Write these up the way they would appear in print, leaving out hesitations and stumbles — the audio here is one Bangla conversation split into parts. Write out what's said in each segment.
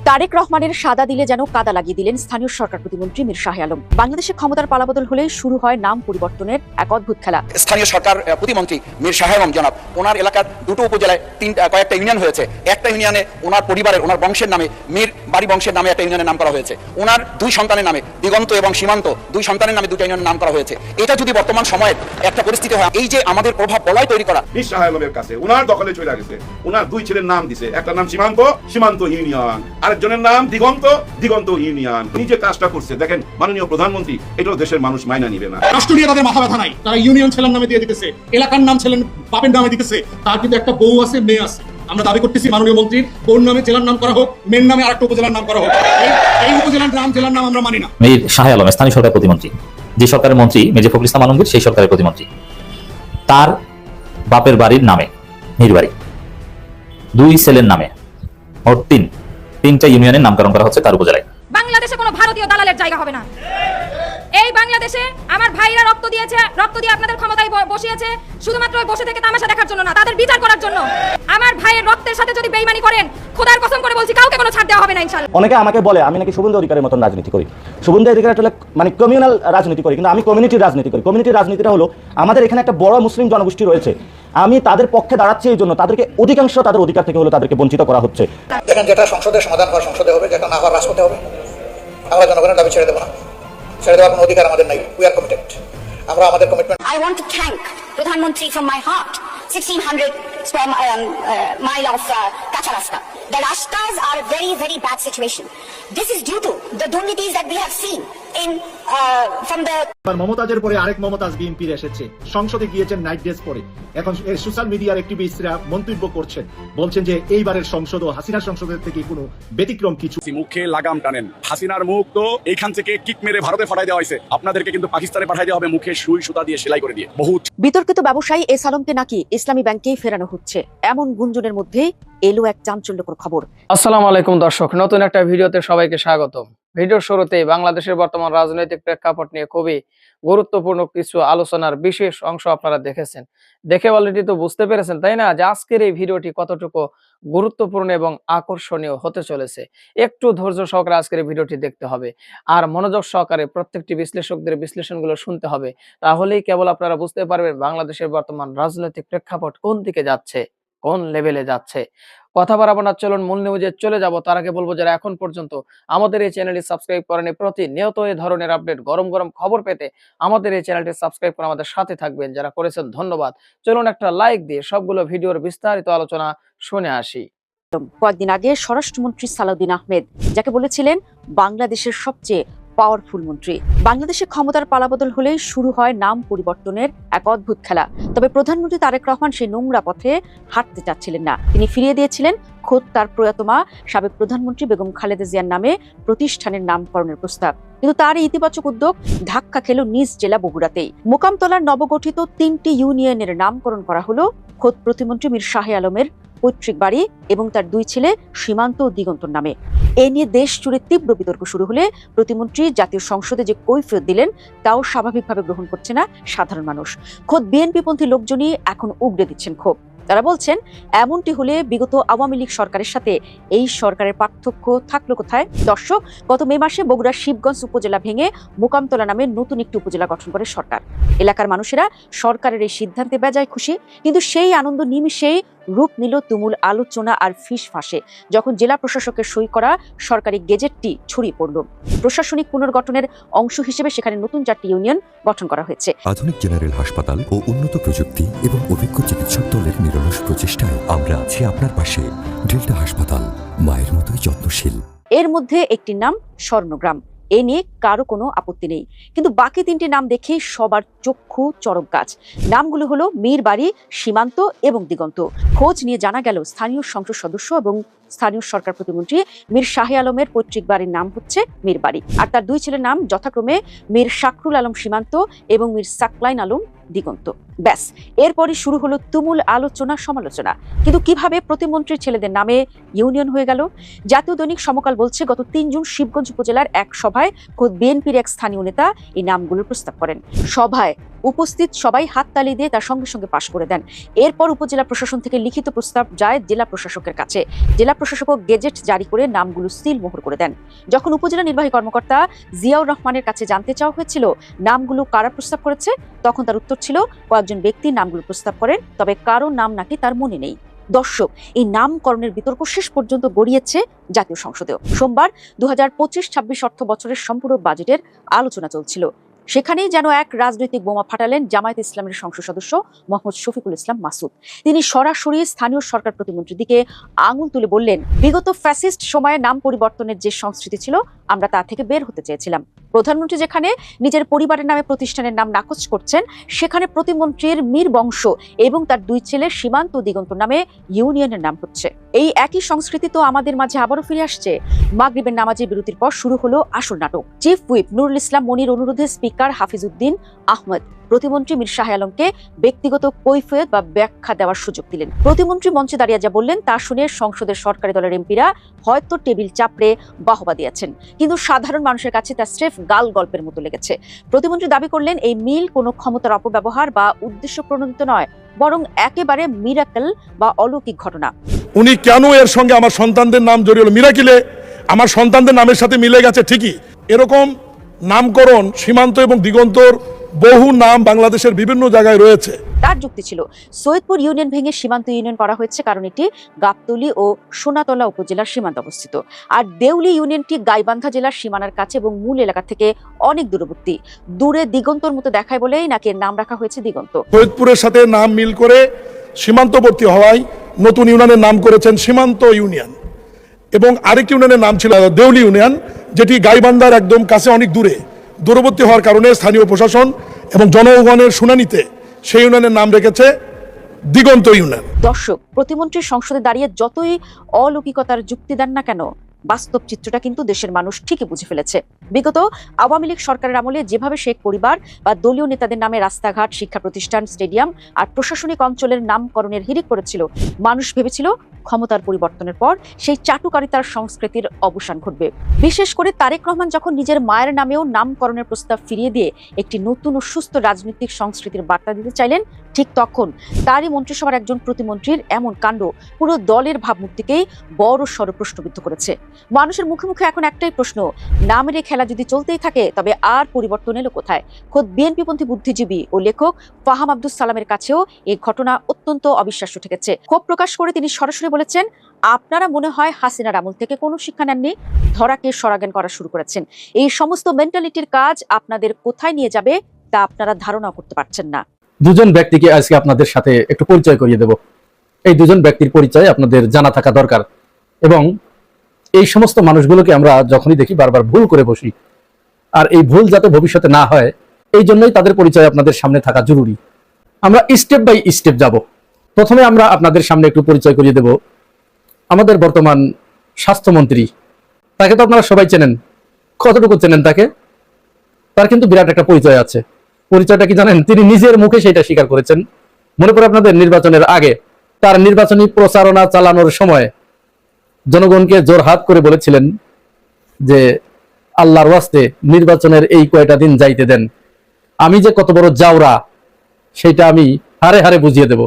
তারেক রহমানের সাদা দিলে যেন কাদা লাগিয়ে দিলেন স্থানীয় সরকার প্রতিমন্ত্রী মীর শাহ আলম। বাংলাদেশে ক্ষমতার পালাবদল হলে শুরু হয় নাম পরিবর্তনের এক অদ্ভুত খেলা। স্থানীয় সরকার প্রতিমন্ত্রী মীর শাহ আলম জনাব, ওনার এলাকার দুটো উপজেলায় কয়েকটা ইউনিয়ন হয়েছে। একটা ইউনিয়নে ওনার পরিবারের, ওনার বংশের নামে মীর বাড়ি বংশের নামে একটা ইউনিয়নের নাম করা হয়েছে। ওনার দুই সন্তানের নামে দিগন্ত এবং সীমান্ত দুই সন্তানের নামে দুটো ইউনিয়নের নাম করা হয়েছে। এটা যদি বর্তমান সময়ের একটা পরিস্থিতি হয়, এই যে আমাদের প্রভাব বলয় তৈরি করা। মীর শাহ আলমের কাছে ওনার দখলে চলে গেছে। ওনার দুই ছেলের নাম দিছে, একটা নাম সীমান্ত, সীমান্ত ইউনিয়ন, আরেকজনের নাম দিগন্ত, দিগন্ত ইউনিয়ন। নিজে কাজটা করছে দেখেন মাননীয় প্রধানমন্ত্রী, এটাও দেশের মানুষ মাইনা নিবে না। রাষ্ট্র নিয়ে তাদের মাথা ব্যথা নাই, তারা ইউনিয়ন ছেলের নামে দিয়ে দিতেছে, এলাকার নাম ছেলের বাপের নামে দিতেছে। তার কিন্তু একটা বউ আছে, মেয়ে আছে। আমরা দাবি করতেছি মাননীয় মন্ত্রীর বউর নামে জেলার নাম করা হোক, মেয়ের নামে আরেকটা উপজেলার নাম করা হোক। এই উপজেলার নাম জেলার নাম আমরা মানি না। মীর শাহ আলম স্থানীয় সরকার প্রতিমন্ত্রী, যে সরকারের মন্ত্রী মির্জা ফখরুল ইসলাম আলমগীর সেই সরকারের প্রতিমন্ত্রী। তার বাপের বাড়ির নামে মীর বাড়ি, দুই ছেলের নামে মোট তিনটা ইউনিয়নের নামকরণ করা হচ্ছে তার উপজেলায়। বাংলাদেশে কোনো ভারতীয় দালালের জায়গা হবে না। এই বাংলাদেশে আমার ভাইরা রক্ত দিয়েছে, রক্ত দিয়ে আপনাদের ক্ষমতায় বসিয়েছে শুধুমাত্র বসে থেকে তামাশা দেখার জন্য না, তাদের বিচার করার জন্য। আমার ভাইয়ের রক্তের সাথে যদি বেইমানি করেন, খোদার কসম করে বলছি কাউকে কোনো ছাড় দেওয়া হবে না ইনশাআল্লাহ। অনেকে আমাকে বলে আমি নাকি শুভেন্দু অধিকারের মতন রাজনীতি করি। শুভেন্দু অধিকার আসলে মানে কমিউনাল রাজনীতি করি, কিন্তু আমি কমিউনিটির রাজনীতি করি। কমিউনিটির রাজনীতিটা হলো আমাদের এখানে একটা বড় মুসলিম জনগোষ্ঠী রয়েছে, আমি তাদের পক্ষে দাঁড়াচ্ছি। এই জন্য তাদেরকে অধিকাংশ তাদের অধিকার থেকে হলো তাদেরকে বঞ্চিত করা হচ্ছে। দেখেন, যেটা সংসদে সমাধান হওয়ার সংসদে হবে, যেটা না হওয়ার রাজপথে হবে। আমরা জনগণের দাবি ছেড়ে দেবো না, ছেড়ে দেওয়ার কোনো অধিকার আমাদের নাই। We are committed. আমরা আমাদের commitment. I want to thank Pradhan Mantri from my heart. 1600 square mile of Kacha Rasta. The rastas are a very, very bad situation. This is due to the durnittis that we have seen in from the. মমতাজের পরে আরেক মমতাজ বিএনপির এসেছে, সংসদে গিয়েছেন নাইট ড্রেস পরে। এখন সোশ্যাল মিডিয়ার অ্যাক্টিভিস্টরা মন্তব্য করছেন, বলছেন যে এইবারের সংসদ ও হাসিনার সংসদের থেকে কোনো ব্যতিক্রম কিছু। মুখে লাগাম টানেন, হাসিনার মুখ তো এইখান থেকে কিক মেরে ভারতে পাঠাই দেওয়া হয়েছে, আপনাদেরকে কিন্তু পাকিস্তানে পাঠাই দেওয়া হবে মুখে সুই সুতা দিয়ে সেলাই করে দিয়ে। বহুত বিতর্কিত ব্যবসায়ী এস আলমকে নাকি ইসলামী ব্যাংকেই ফেরানো হচ্ছে, এমন গুঞ্জনের মধ্যেই এলো এক চাঞ্চল্যকর খবর। আসসালামু আলাইকুম দর্শক, নতুন একটা ভিডিওতে সবাইকে স্বাগত। ভিডিওর শুরুতেই বাংলাদেশের বর্তমান রাজনৈতিক প্রেক্ষাপট নিয়ে খুবই গুরুত্বপূর্ণ কিছু আলোচনার বিশেষ অংশ আপনারা দেখেছেন, দেখে অলরেডি তো বুঝতে পেরেছেন তাই না, যে আজকের এই ভিডিওটি কতটুকু গুরুত্বপূর্ণ এবং আকর্ষণীয় হতে চলেছে। একটু ধৈর্য সহকারে আজকের এই ভিডিওটি দেখতে হবে আর মনোযোগ সহকারে প্রত্যেকটি বিশ্লেষকদের বিশ্লেষণগুলো শুনতে হবে, তাহলেই কেবল আপনারা বুঝতে পারবেন বাংলাদেশের বর্তমান রাজনৈতিক প্রেক্ষাপট কোন দিকে যাচ্ছে, কোন লেভেলে যাচ্ছে। কথা বাড়াবো না, চলুন মূল নিউজে চলে যাব। তার আগে বলবো যারা এখন পর্যন্ত আমাদের এই চ্যানেলটি সাবস্ক্রাইব করেনি, প্রতিনিয়ত এই ধরনের আপডেট গরম গরম খবর পেতে আমাদের এই চ্যানেলটি সাবস্ক্রাইব করে আমাদের সাথে থাকবেন। যারা করেছেন ধন্যবাদ। চলুন একটা লাইক দিয়ে সবগুলো ভিডিওর বিস্তারিত আলোচনা শুনে আসি। কয়েকদিন আগে স্বরাষ্ট্রমন্ত্রী সালাউদ্দিন আহমেদ, যাকে বলেছিলেন বাংলাদেশের সবচেয়ে পাওয়ারফুল মন্ত্রী, বাংলাদেশে ক্ষমতার পালাবদল হলে শুরু হয় নাম পরিবর্তনের এক অদ্ভুত খেলা। তবে প্রধানমন্ত্রী তারেক রহমান সেই নোংরা পথে হাঁটতে চাচ্ছিলেন না। তিনি ফিরিয়ে দিয়েছিলেন খোদ তার প্রয়াত মা সাবেক প্রধানমন্ত্রী বেগম খালেদা জিয়ার নামে প্রতিষ্ঠানের নামকরণের প্রস্তাব। কিন্তু তার এই ইতিবাচক উদ্যোগ ধাক্কা খেল নিজ জেলা বগুড়াতেই। মোকামতলার নবগঠিত 3টি ইউনিয়নের নামকরণ করা হলো খোদ প্রতিমন্ত্রী মীর শাহ আলমের পৈতৃক বাড়ি এবং তার দুই ছেলে সীমান্ত ও দিগন্তর নামে। এ নিয়ে দেশ জুড়ে তীব্র বিতর্ক শুরু হলে প্রতিমন্ত্রী জাতীয় সংসদে যে কৈফিয়ত দিলেন তাও স্বাভাবিকভাবে গ্রহণ করছে না সাধারণ মানুষ। খোদ বিএনপিপন্থী লোকজনই এখন উগড়ে দিচ্ছেন ক্ষোভ। তারা বলছেন, এমনটি হলে বিগত আওয়ামী লীগ সরকারের সাথে এই সরকারের পার্থক্য থাকলো কোথায়? দর্শক, গত মে মাসে বগুড়ার শিবগঞ্জ উপজেলা ভেঙে মোকামতলা নামে নতুন একটি উপজেলা গঠন করে সরকার। এলাকার মানুষেরা সরকারের এই সিদ্ধান্তে বেজায় খুশি, কিন্তু সেই আনন্দ নিমিষেই রূপ নিল তুমুল আলোচনা আর ফিসফাসে যখন জেলা প্রশাসকের সই করা সরকারি গেজেটটি ছড়িয়ে পড়ল। প্রশাসনিক পুনর্গঠনের অংশ হিসেবে সেখানে নতুন 4টি ইউনিয়ন গঠন করা হয়েছে। আধুনিক জেনারেল হাসপাতাল ও উন্নত প্রযুক্তি এবং অভিজ্ঞ চিকিৎসক দলের নিরলস প্রচেষ্টায় আমরা আছি আপনার পাশে। ডেল্টা হাসপাতাল, মায়ের মতোই যত্নশীল। এর মধ্যে একটির নাম স্বর্ণগ্রাম, এ নিয়ে কারো কোনো আপত্তি নেই, কিন্তু বাকি 3টি নাম দেখে সবার চক্ষু চরক গাছ। নামগুলো হলো মীর বাড়ি, সীমান্ত এবং দিগন্ত। খোঁজ নিয়ে জানা গেল স্থানীয় সংসদ সদস্য এবং স্থানীয় সরকার প্রতিমন্ত্রী মীর শাহ আলমের পৈতৃক বাড়ির নাম হচ্ছে মীর বাড়ি, আর তার দুই ছেলের নাম যথাক্রমে মীর শাকরুল আলম সীমান্ত এবং মীর সাকলাইন আলম দিগন্ত। ব্যাস, এরপরই শুরু হলো তুমুল আলোচনা সমালোচনা। কিন্তু কিভাবে প্রতিমন্ত্রীর ছেলেদের নামে ইউনিয়ন হয়ে গেল? জাতীয় দৈনিক সমকাল বলছে, গত ৩ জুন শিবগঞ্জ উপজেলার এক সভায় খোদ বিএনপির এক স্থানীয় নেতা এই নামগুলোর প্রস্তাব করেন। সভায় উপস্থিত সবাই হাততালি দিয়ে তার সঙ্গে সঙ্গে পাশ করে দেন। এরপর উপজেলা প্রশাসন থেকে লিখিত প্রস্তাব যায় জেলা প্রশাসকের কাছে। জেলা প্রশাসকও গেজেট জারি করে নামগুলো সিল মোহর করে দেন। যখন উপজেলা নির্বাহী কর্মকর্তা জিয়াউর রহমানের কাছে জানতে চাওয়া হয়েছিল নামগুলো কারা প্রস্তাব করেছে, তখন তার উত্তর ছিল কয়েকজন ব্যক্তি নামগুলো প্রস্তাব করেন, তবে কারো নাম নাকি তার মনে নেই। দর্শক, এই নামকরণের বিতর্ক শেষ পর্যন্ত গড়িয়েছে জাতীয় সংসদেও। সোমবার 2025-26 অর্থ বছরের সম্পূরক বাজেটের আলোচনা চলছিল। সেখানেই যেন এক রাজনৈতিক বোমা ফাটালেন জামায়াত ইসলামের সংসদ সদস্য মোহাম্মদ শফিকুল ইসলাম মাসুদ। তিনি সরাসরি স্থানীয় সরকার প্রতিমন্ত্রীর দিকে আঙুল তুলে বললেন, বিগত ফ্যাসিস্ট সময়ে নাম পরিবর্তনের যে সংস্কৃতি ছিল, আমরা তা থেকে বের হতে চেয়েছিলাম। প্রধানমন্ত্রী যেখানে নিজের পরিবারের নামে প্রতিষ্ঠানের নাম নাকচ করছেন, সেখানে প্রতিমন্ত্রীর মীর বংশ এবং তার 2 ছেলে সীমান্ত দিগন্ত নামে ইউনিয়নের নাম হচ্ছে। এই একই সংস্কৃতি তো আমাদের মাঝে আবারও ফিরে আসছে। মাগরিবের নামাজের বিরতির পর শুরু হলো আসল নাটক। চিফ হুইপ নুরুল ইসলাম মনির অনুরোধে স্পিকার হাফিজউদ্দিন আহমদ প্রতিমন্ত্রী মীর শাহ আলমকে ব্যক্তিগত কৈফিয়ত বা ব্যাখ্যা দেওয়ার সুযোগ দিলেন। প্রতিমন্ত্রী মঞ্চে দাঁড়িয়ে যা বললেন তা শুনে সংসদের সরকারি দলের এমপিরা হয়তো টেবিল চাপড়ে বাহবা দিয়েছেন, কিন্তু সাধারণ মানুষের কাছে তা স্রেফ গাল গল্পের মতো লেগেছে। প্রতিমন্ত্রী দাবি করলেন, এই মিল কোনো ক্ষমতার অপব্যবহার বা উদ্দেশ্য প্রণোদিত নয়, বরং একেবারে মিরাকেল বা অলৌকিক ঘটনা। উনি কেন এর সঙ্গে আমার সন্তানদের নাম জড়িয়ে হলো? মিরাকেলে আমার সন্তানদের নামের সাথে মিলে গেছে ঠিকই, এরকম নামকরণ সীমান্ত এবং দিগন্তর বহু নাম বাংলাদেশের বিভিন্ন জায়গায় রয়েছে। তার যুক্তি ছিল, সৈয়দপুর ইউনিয়ন ভেঙে সীমান্ত ইউনিয়ন করা হয়েছে কারণ এটি গাবতলী ও সোনাতলা উপজেলার সীমান্তে অবস্থিত, আর দেউলি ইউনিয়নটি গাইবান্ধা জেলার সীমানার কাছে এবং মূল এলাকা থেকে অনেক দূরবর্তী। দূরে দিগন্তর মতো দেখায় বলেই নাকি এর নাম রাখা হয়েছে দিগন্ত। সৈয়দপুরের সাথে নাম মিল করে সীমান্তবর্তী হওয়ায় নতুন ইউনিয়নের নাম করেছেন সীমান্ত ইউনিয়ন, এবং আরেকটি ইউনিয়নের নাম ছিল দেউলি ইউনিয়ন, যেটি গাইবান্ধার একদম কাছে অনেক দূরবর্তী হওয়ার কারণে স্থানীয় প্রশাসন এবং জনগণের শুনানিতে সেই ইউনিয়নের নাম রেখেছে দিগন্ত ইউনিয়ন। দর্শক, প্রতিমন্ত্রীর সংসদে দাঁড়িয়ে যতই অলৌকিকতার যুক্তি দেন না কেন, বাস্তব চিত্রটা কিন্তু দেশের মানুষ ঠিকই বুঝে ফেলেছে। বিগত আওয়ামী লীগ সরকারের আমলে যেভাবে শেখ পরিবার বা দলীয় নেতাদের নামে রাস্তাঘাট, শিক্ষা প্রতিষ্ঠান, স্টেডিয়াম আর প্রশাসনিক অঞ্চলের নামকরণের হিড়িক করেছিল, মানুষ ভেবেছিল ক্ষমতার পরিবর্তনের পর সেই চাটুকারিতার সংস্কৃতির অবসান ঘটবে। বিশেষ করে তারেক রহমান যখন নিজের মায়ের নামেও নামকরণের প্রস্তাব ফিরিয়ে দিয়ে একটি নতুন ও সুস্থ রাজনৈতিক সংস্কৃতির বার্তা দিতে চাইলেন, ঠিক তখন তারই মন্ত্রিসভার একজন প্রতিমন্ত্রীর এমন কাণ্ড পুরো দলের ভাবমূর্তিকেই বড় সড় প্রশ্নবিদ্ধ করেছে। মানুষের মুখে মুখে এখন একটাই প্রশ্ন, নামের এই খেলা যদি চলতেই থাকে তবে আর পরিবর্তন এলো কোথায়? খোদ বিএনপিপন্থী বুদ্ধিজীবী ও লেখক ফাহাম আব্দুল সালামের কাছেও এই ঘটনা অত্যন্ত অবিশ্বাস্য ঠেকেছে। ক্ষোভ প্রকাশ করে তিনি সরাসরি বলেছেন, আপনারা মনে হয় হাসিনার আমল থেকে কোনো শিক্ষা নেননি, ধরাকে সরাজ্ঞান করা শুরু করেছেন। এই সমস্ত মেন্টালিটির কাজ আপনাদের কোথায় নিয়ে যাবে তা আপনারা ধারণা করতে পারছেন না। দুজন ব্যক্তিকে আজকে আপনাদের সাথে একটু পরিচয় করিয়ে দেব। এই দুজন ব্যক্তির পরিচয় আপনাদের জানা থাকা দরকার, এবং এই সমস্ত মানুষগুলোকে আমরা যখনই দেখি বারবার ভুল করে বসি, আর এই ভুল যাতে ভবিষ্যতে না হয় এই জন্যই তাদের পরিচয় আপনাদের সামনে থাকা জরুরি। আমরা স্টেপ বাই স্টেপ যাব। প্রথমে আমরা আপনাদের সামনে একটু পরিচয় করিয়ে দেব আমাদের বর্তমান স্বাস্থ্যমন্ত্রী। তাকে তো আপনারা সবাই চেনেন। কতটুকু চেনেন তাকে? তার কিন্তু বিরাট একটা পরিচয় আছে। পরিচয়টা কি জানেন? তিনি নিজের মুখে সেটা স্বীকার করেছেন। মনে পড়ে আপনাদের নির্বাচনের আগে তার নির্বাচনী প্রচারণা চালানোর সময় জনগণকে জোরহাত করে বলেছিলেন যে আল্লাহর ওয়াস্তে নির্বাচনের এই কয়টা দিন যাইতে দেন, আমি যে কত বড় জাউরা সেটা আমি হারে হারে বুঝিয়ে দেব।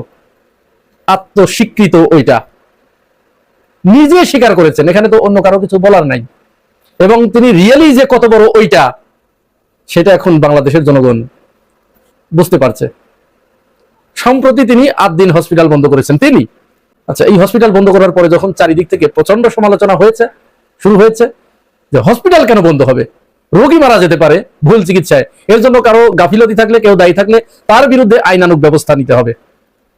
আত্মস্বীকৃত ওইটা নিজে স্বীকার করেছেন, এখানে তো অন্য কারো কিছু বলার নাই। এবং তিনি রিয়েলি যে কত বড় ওইটা সেটা এখন বাংলাদেশের জনগণ বুঝতে পারছে। সম্প্রতি তিনি 8 দিন হসপিটাল বন্ধ করেছেন তিনি। আচ্ছা, এই হসপিটাল বন্ধ করার পরে যখন চারিদিক থেকে প্রচন্ড সমালোচনা শুরু হয়েছে যে হসপিটাল কেন বন্ধ হবে, রোগী মারা যেতে পারে ভুল চিকিৎসায়, এর জন্য কারো গাফিলতি থাকলে, কেউ দায়ী থাকলে তার বিরুদ্ধে আইনানুগ ব্যবস্থা নিতে হবে,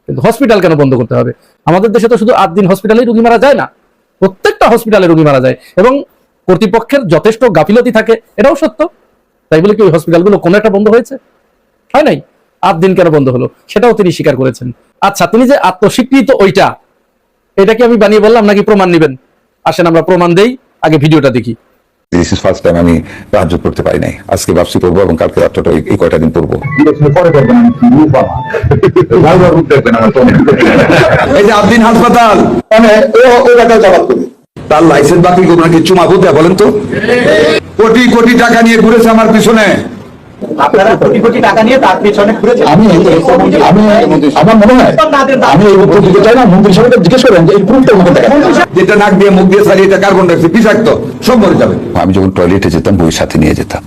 কিন্তু হসপিটাল কেন বন্ধ করতে হবে? আমাদের দেশে তো শুধু 8 দিন হসপিটালেই রোগী মারা যায় না, প্রত্যেকটা হসপিটালে রোগী মারা যায়, এবং কর্তৃপক্ষের যথেষ্ট গাফিলতি থাকে, এটাও সত্য। তাই বলে কি ওই হসপিটালগুলো কোনো একটা বন্ধ হয়েছে? হয় নাই। 8 দিন কেন বন্ধ হলো সেটাও তিনি স্বীকার করেছেন। আচ্ছা, তিনি যে আত্মস্বীকৃত ওইটা, এটা কি আমি বানিয়ে বললাম নাকি প্রমাণ নেবেন? আসেন আমরা প্রমাণ দেই, আগে ভিডিওটা দেখি। দিস ইজ ফার্স্ট টাইম আমি তাহাজ্জুদ পড়তে পারি নাই। আজকে ভাবছি পড়বো এবং কালকে রাত্রটা এই কয়টা দিন পড়বো। এই যে আবদিন হাসপাতাল মানে ও টাকা জবাব করবে, তার লাইসেন্স বাতিল করবো নাকি চুমাবো দেয়া বলেন তো? কোটি কোটি টাকা নিয়ে ঘুরেছে আমার পিছনে। আপনারা কোটি কোটি টাকা নিয়ে তার পিছনে ঘুরেছেন। আমি আমার মনে হয় আমি এই উত্তর দিতে চাই না, মন্ত্রী সাহেবকে জিজ্ঞেস করেন যে এই প্রুফটা আমাকে দেখান। যেটা নাক দিয়ে মুখ দিয়ে চালিয়ে এটা কার্বন ডাইঅক্সাইড বিষাক্ত, সব মরে যাবে। আমি যখন টয়লেটে যেতাম বই সাথে নিয়ে যেতাম।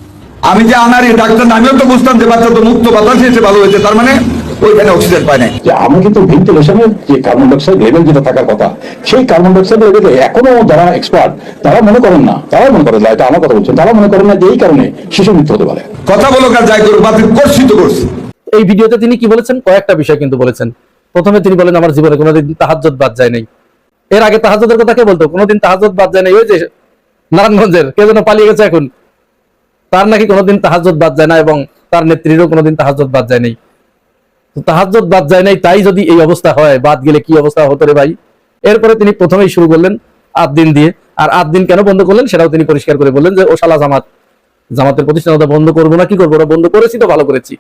আমি যে আনারি ডাক্তার না, আমিও তো বুঝতাম যে বাচ্চা তো মুক্ত বাতাস এসে ভালো হয়েছে, তার মানে ওইখানে অক্সিজেন পায় নাই। যে আমরা কিন্তু ভেন্টিলেশনের যে কার্বন ডাইঅক্সাইড লেভেল যেটা থাকার কথা, সেই কার্বন ডাইঅক্সাইড লেভেলে এখনো যারা এক্সপার্ট তারা মনে করেন না, তারা মনে করেন না, এটা আমার কথা বলছেন, তারা মনে করেন না যে এই কারণে শিশু মৃত্যু হতে পারে। কথা বলো কাজ যাই করো, বাতিল করছি তো করছি। এই ভিডিওতে তিনি কি বলেছেন, কয়েকটা বিষয় কিন্তু বলেছেন। প্রথমে তিনি বলেন আমার জীবনে কোনোদিন তাহাজ্জুদ বাদ যায় নাই। এর আগে তাহাজ্জুদের কথা কে বলতো? কোনোদিন তাহাজ্জুদ বাদ যায় নাই ওই যে নারায়ণগঞ্জের কে যেন পালিয়ে গেছে এখন, তার নাকি কোনোদিন তাহাজ্জুদ বাদ যায় না এবং তার নেত্রীরও কোনোদিন তাহাজ্জুদ বাদ যায় নাই। তো তাহাজ্জুদ বাদ যায় নাই, তাই যদি এই অবস্থা হয়, বাদ গেলে কি অবস্থা হতো রে ভাই। এরপরে তিনি প্রথমেই শুরু করলেন 8 দিন দিয়ে। আর 8 দিন কেন বন্ধ করলেন সেটাও তিনি পরিষ্কার করে বললেন যে ও শালা জামাতের প্রতিষ্ঠান বন্ধ করবো না, কি করবো না, বন্ধ করেছি তো ভালো করেছি।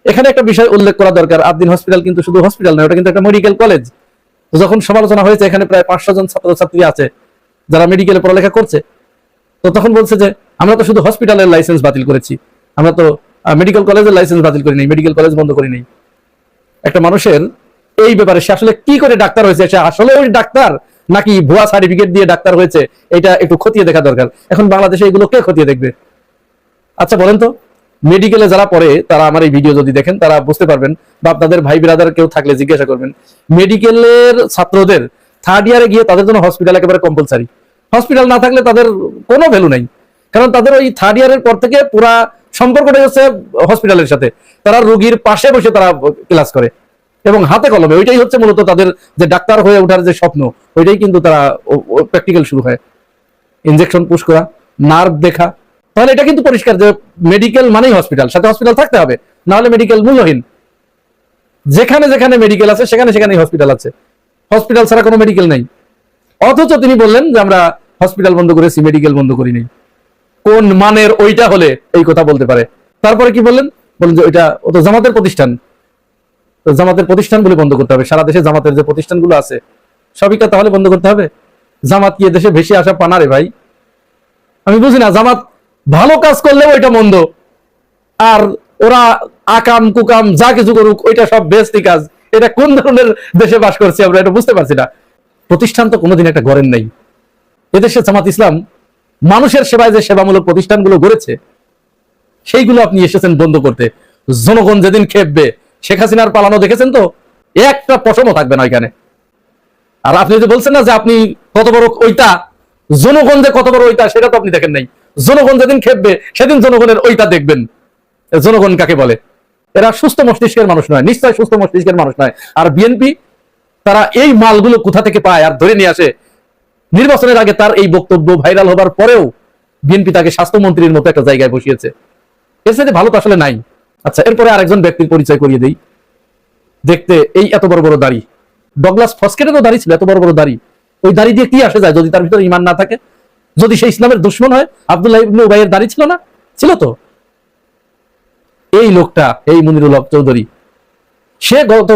এখানে একটা বিষয় উল্লেখ করা দরকার, 8 দিন হসপিটাল কিন্তু শুধু হসপিটাল নয়, ওটা কিন্তু একটা মেডিকেল কলেজ। যখন সমালোচনা হয়েছে এখানে প্রায় 500 জন ছাত্রছাত্রী আছে যারা মেডিকেলে পড়ালেখা করছে, তো তখন বলছে যে আমরা তো শুধু হসপিটালের লাইসেন্স বাতিল করেছি, আমরা তো মেডিকেল কলেজের লাইসেন্স বাতিল করি নাই, মেডিকেল কলেজ বন্ধ করি নাই। একটা মানুষের এই ব্যাপারে সে আসলে কি করে ডাক্তার হয়েছে, সে আসলে ওই ডাক্তার নাকি ভুয়া সার্টিফিকেট দিয়ে ডাক্তার হয়েছে, এটা একটু খতিয়ে দেখা দরকার। এখন বাংলাদেশে এগুলো কে খতিয়ে দেখবে? আচ্ছা বলেন তো, মেডিকেলে যারা পড়ে তারা আমার এই ভিডিও যদি দেখেন তারা বুঝতে পারবেন, বা আপনাদের ভাই বিরাদার কেউ থাকলে জিজ্ঞাসা করবেন, মেডিকেলের ছাত্রদের 3rd ইয়ারে গিয়ে তাদের জন্য হসপিটাল একেবারে কম্পালসারি। হসপিটাল না থাকলে তাদের কোনো ভ্যালু নাই, কারণ তাদের ওই 3rd ইয়ারের পর থেকে পুরা সম্পর্কটা হচ্ছে হসপিটালের সাথে। তারা রোগীর পাশে বসে তারা ক্লাস করে এবং হাতে কলমে, ওইটাই হচ্ছে মূলত তাদের যে ডাক্তার হয়ে ওঠার যে স্বপ্ন, ওইটাই কিন্তু তারা প্র্যাকটিক্যাল শুরু হয়। ইনজেকশন পুশ করা, নার্ভ দেখা, তাহলে এটা কিন্তু পরিষ্কার যে মেডিকেল মানেই হসপিটাল, সাথে হসপিটাল থাকতে হবে, না হলে মেডিকেল মূল্যহীন। যেখানে যেখানে মেডিকেল আছে সেখানে সেখানেই হসপিটাল আছে, হসপিটাল ছাড়া কোনো মেডিকেল নেই। অথচ তিনি বললেন যে আমরা হসপিটাল বন্ধ করেছি, মেডিকেল বন্ধ করি নাই। কোন মানের ওইটা হলে এই কথা বলতে পারে? তারপরে কি বললেন যে ওইটা ও তো জামাতের প্রতিষ্ঠান, তো জামাতের প্রতিষ্ঠান বলে বন্ধ করতে হবে। সারা দেশে জামাতের যে প্রতিষ্ঠানগুলো আছে সবইটা তাহলে বন্ধ করতে হবে? জামাত কি দেশে ভেসে আসা পানা রে ভাই? আমি বুঝি না, জামাত ভালো কাজ করলেও ওইটা মন্দ, আর ওরা আকাম কুকাম যা কিছু করুক ওইটা সব বেস্তি কাজ। এটা কোন ধরনের দেশে বাস করছি আমরা, এটা বুঝতে পারছি না। প্রতিষ্ঠান তো কোনোদিন একটা গড়েন নাই। এদেশে জামাত ইসলাম মানুষের সেবায় যে সেবামূলক প্রতিষ্ঠানগুলো গড়েছে সেইগুলো আপনি এসেছেন বন্ধ করতে। জনগণ যেদিন খেপবে, শেখ হাসিনার পালানো দেখেছেন তো, একটা পশমও থাকবে না এখানে। আর আপনি যে বলছেন না যে আপনি কত বড় ওইটা, জনগণ যে কত বড় ওইটা সেটা তো আপনি দেখেন নাই। জনগণ যেদিন খেপবে সেদিন জনগণের ওইটা দেখবেন। জনগণ কাকে বলে? এরা সুস্থ মস্তিষ্কের মানুষ নয়, নিশ্চয় সুস্থ মস্তিষ্কের মানুষ নয়। আর বিএনপি তারা এই মালগুলো কোথা থেকে পায় আর ধরে নিয়ে আসে। নির্বাচনের আগে তার এই বক্তব্য ভাইরাল হবার পরেও বিএনপি তাকে স্বাস্থ্যমন্ত্রীর মতো একটা জায়গায় বসিয়েছে। এর সাথে ভালো তো আসলে নাই। আচ্ছা, এরপরে আরেকজন ব্যক্তির পরিচয় করিয়ে দেই। দেখতে এই এত বড় বড় দাড়ি, ডগলাস ফস্কেটের তো দাড়ি ছিল, এত বড় বড় দাড়ি, ওই দাড়ি দিয়ে কি আসে যায় যদি তার ভিতরে ঈমান না থাকে? যদি সে ইসলামের দুশমন হয়? আব্দুল্লাহ ইবনে উবাইয়ের দাড়ি ছিল না? ছিল তো। এই লোকটা, এই মনিরুল হক চৌধুরী, সে গত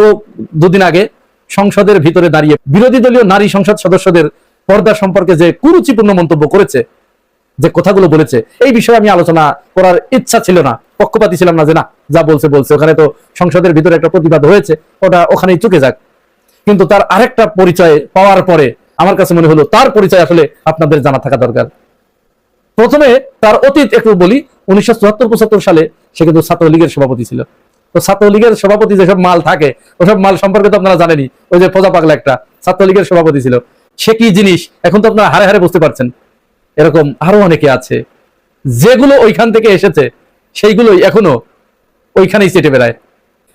2 দিন আগে সংসদের ভিতরে দাঁড়িয়ে বিরোধী দলীয় নারী সংসদ সদস্যদের পর্দা সম্পর্কে যে কুরুচিপূর্ণ মন্তব্য করেছে, যে কথাগুলো বলেছে, এই বিষয়ে আমি আলোচনা করার ইচ্ছা ছিল না, পক্ষপাতী ছিলাম না, যে না যা বলছে বলছে, ওখানে তো সংসদের ভিতরে একটা প্রতিবাদ হয়েছে, ওটা ওখানেই চুকে যাক। কিন্তু তার আরেকটা পরিচয় পাওয়ার পরে আমার কাছে মনে হলো তার পরিচয় আসলে আপনাদের জানা থাকা দরকার। প্রথমে তার অতীত একটু বলি। 1974-75 সালে সে কিন্তু ছাত্রলীগের সভাপতি ছিল। তো ছাত্রলীগের সভাপতি যেসব মাল থাকে ওসব মাল সম্পর্কে তো আপনারা জানেনই, ওই যে ফোজা পাগলা একটা ছাত্রলীগের সভাপতি ছিল, সে কি জিনিস এখন তো আপনারা হারে হারে বুঝতে পারছেন। এরকম আরো অনেকে আছে যেগুলো ওইখান থেকে এসেছে, সেইগুলোই এখনো ওইখানেই চেটে বেড়ায়।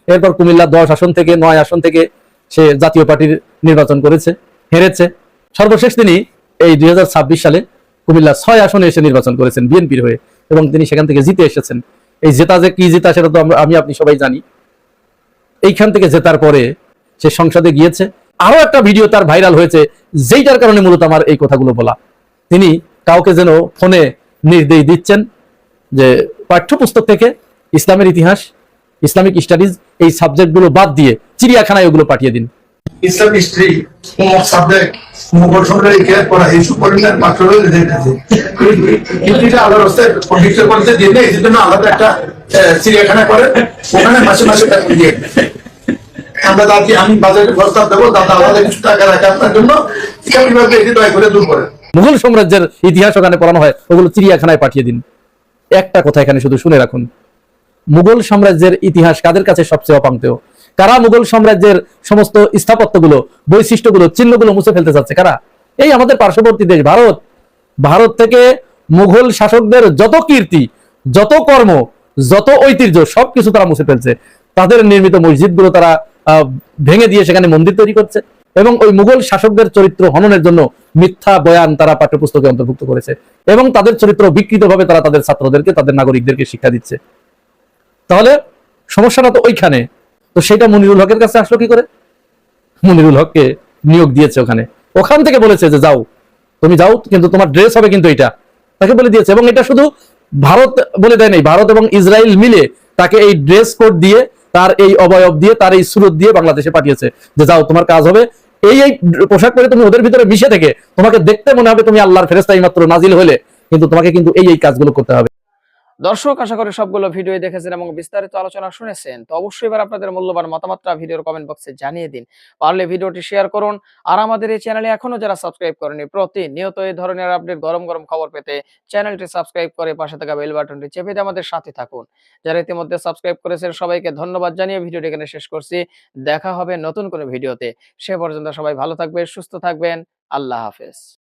এরপর কুমিল্লা 10 আসন থেকে 9 আসন থেকে সে জাতীয় পার্টির নির্বাচন করেছে, হেরেছে। সর্বশেষ তিনি এই 2026 সালে কুমিল্লা 6 আসনে এসে নির্বাচন করেছেন বিএনপির হয়ে, এবং তিনি সেখান থেকে জিতে এসেছেন। এই জেতা যে কি জেতা সেটা তো আমি আপনি সবাই জানি। এইখান থেকে জেতার পরে সে সংসদে গিয়েছে। আরো একটা ভিডিও তার ভাইরাল হয়েছে, যেইটার কারণে মূলত আমার এই কথাগুলো বলা। তিনি কাউকে যেন ফোনে নির্দেশ দিচ্ছেন যে পাঠ্যপুস্তক থেকে ইসলামের ইতিহাস, ইসলামিক স্টাডিজ এই সাবজেক্টগুলো বাদ দিয়ে চিড়িয়াখানায় ওগুলো পাঠিয়ে দিন। ইসলাম হিস্ট্রি সাবজেক্ট মুঘল সম্রাটের ইতিহাস পড়া এইসব পড়লেন মাত্র হিস্ট্রিটা আলাদা রাস্তায় পরীক্ষা করতে দিয়ে নেই, এই জন্য আলাদা একটা চিড়িয়াখানা করেন, ওখানে মাসে মাসে টাকা দিয়ে আমরা দাদি আমি বাজারে প্রস্তাব দেবো, দাদা আমাদের কিছু টাকা রাখে আপনার জন্য, কিভাবে এটি দয়া করে দূর করেন। মুঘল সাম্রাজ্যের ইতিহাস ওখানে পড়ানো হয়, ওগুলো চিড়িয়াখানায় পাঠিয়ে দিন। একটা কথা এখানে শুধু শুনে রাখুন, মুঘল সাম্রাজ্যের ইতিহাস কাদের কাছে সবচেয়ে অপাঙ্ক্তেয়? কারা মুঘল সাম্রাজ্যের সমস্ত স্থাপত্যগুলো, বৈশিষ্ট্যগুলো, চিহ্নগুলো মুছে ফেলতে চাচ্ছে? কারা? এই আমাদের পার্শ্ববর্তী দেশ ভারত। ভারত থেকে মুঘল শাসকদের যত কীর্তি, যত কর্ম, যত ঐতিহ্য সবকিছু তারা মুছে ফেলছে। তাদের নির্মিত মসজিদগুলো তারা ভেঙে দিয়ে সেখানে মন্দির তৈরি করছে, এবং ওই মুঘল শাসকদের চরিত্র হননের জন্য মিথ্যা বয়ান তারা পাঠ্যপুস্তকে অন্তর্ভুক্ত করেছে, এবং তাদের চরিত্র বিকৃতভাবে তারা তাদের ছাত্রদেরকে, তাদের নাগরিকদেরকে শিক্ষা দিচ্ছে। তাহলে সমস্যাটা তো ওইখানে। তো সেটা মনিরুল হকের কাছে আসলো কি করে? মনিরুল হককে নিয়োগ দিয়েছে ওখান থেকে বলেছে যে যাও, তুমি যাও, কিন্তু তোমার ড্রেস হবে কিন্তু এটা, তাকে বলে দিয়েছে। এবং এটা শুধু ভারত বলে দেয় নাই, ভারত এবং ইসরায়েল মিলে তাকে এই ড্রেস কোড দিয়ে, তার এই অবয়ব দিয়ে, তার এই সুরত দিয়ে বাংলাদেশে পাঠিয়েছে যে যাও, তোমার কাজ হবে এই এই পোশাক পরে তুমি ওদের ভিতরে মিশে থেকে তোমাকে দেখতে মনে হবে তুমি আল্লাহর ফেরেশতা মাত্র নাজিল হলে, কিন্তু তোমাকে কিন্তু এই এই কাজগুলো করতে হবে। দর্শক, আশা করি সবগুলো ভিডিও দেখেছেন এবং বিস্তারিত আলোচনা শুনেছেন। তো অবশ্যই এবার আপনাদের মূল্যবান মতামতটা ভিডিওর কমেন্ট বক্সে জানিয়ে দিন। পারলে ভিডিওটি শেয়ার করুন। আর আমাদের এই চ্যানেলে এখনো যারা সাবস্ক্রাইব করেনি, প্রতিনিয়ত এই ধরনের আপডেট, গরম গরম খবর পেতে চ্যানেলটি সাবস্ক্রাইব করে পাশে থাকা বেল বাটনটি চেপে দিয়ে আমাদের সাথে থাকুন। যারা ইতিমধ্যে সাবস্ক্রাইব করেছেন সবাইকে ধন্যবাদ জানিয়ে ভিডিওটি এখানে শেষ করছি। দেখা হবে নতুন কোনো ভিডিওতে। সে পর্যন্ত সবাই ভালো থাকবেন, সুস্থ থাকবেন। আল্লাহ হাফেজ।